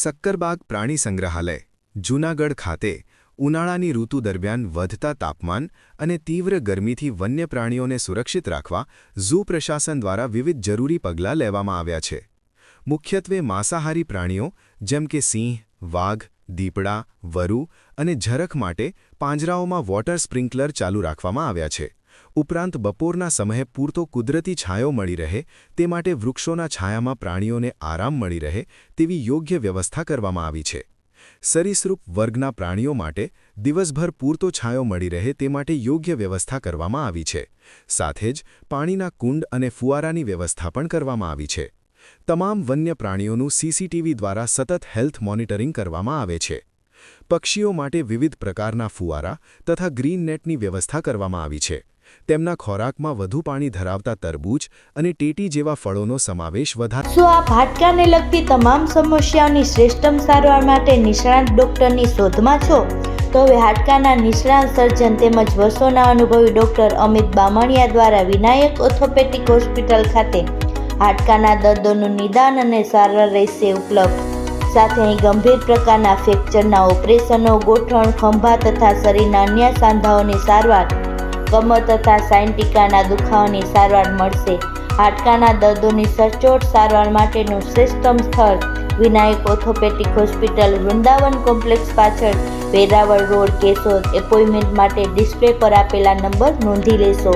સક્કરબાગ પ્રાણી સંગ્રહાલય જૂનાગઢ ખાતે ઉનાળાની ઋતુ દરમિયાન વધતા તાપમાન અને તીવ્ર ગરમીથી વન્ય પ્રાણીઓને સુરક્ષિત રાખવા ઝૂ પ્રશાસન દ્વારા વિવિધ જરૂરી પગલાં લેવામાં આવ્યા છે। મુખ્યત્વે માંસાહારી પ્રાણીઓ જેમ કે સિંહ, વાઘ, દીપડા, વરુ અને ઝરખ માટે પાંજરાઓમાં વોટર સ્પ્રિંકલર ચાલુ રાખવામાં આવ્યા છે। ઉપરાંત બપોરના સમયે પૂરતો કુદરતી છાંયો મળી રહે તે માટે વૃક્ષોના છાયામાં પ્રાણીઓને આરામ મળી રહે તેવી યોગ્ય વ્યવસ્થા કરવામાં આવી છે। સરીસૃપ વર્ગના પ્રાણીઓ માટે દિવસભર પૂરતો છાંયો મળી રહે તે માટે યોગ્ય વ્યવસ્થા કરવામાં આવી છે। સાથે જ પાણીના કુંડ અને ફુવારાની વ્યવસ્થા પણ કરવામાં આવી છે। તમામ વન્ય પ્રાણીઓનું સીસીટીવી દ્વારા સતત હેલ્થ મોનિટરિંગ કરવામાં આવે છે। પક્ષીઓ માટે વિવિધ પ્રકારના ફુવારા તથા ગ્રીન નેટની વ્યવસ્થા કરવામાં આવી છે। તેમના ખોરાકમાં વધુ પાણી ધરાવતા તરબૂચ અને ટેટી જેવા ફળોનો સમાવેશ વધારે શું આપ હાડકાને લગતી તમામ સમસ્યાઓની શ્રેષ્ઠતમ સારવાર માટે નિષ્ણાત ડોક્ટરની શોધમાં છો? તો હવે હાડકાના નિષ્ણાત સર્જન તેમજ વર્ષોના અનુભવી ડોક્ટર અમિત બામણિયા દ્વારા વિનાયક ઓર્થોપેડિક હોસ્પિટલ ખાતે હાડકાના દર્દોનું નિદાન અને સારવાર રહેશે ઉપલબ્ધ। સાથે અહીં ગંભીર પ્રકારના ફ્રેક્ચરના ઓપરેશનો, ગોઠણ, ખંભા તથા શરીરના અન્ય સાંધાઓની સારવાર, કમર તથા સાયન્ટિકાના દુખાવાની સારવાર મળશે। હાડકાના દર્દોની સચોટ સારવાર માટેનું શ્રેષ્ઠતમ સ્થળ Vinayak orthopaedic hospital, Vrindavan complex પાછળ, વેરાવળ રોડ, કેશોદ। એપોઇન્ટમેન્ટ માટે ડિસ્પ્લે પર આપેલા નંબર નોંધી લેશો।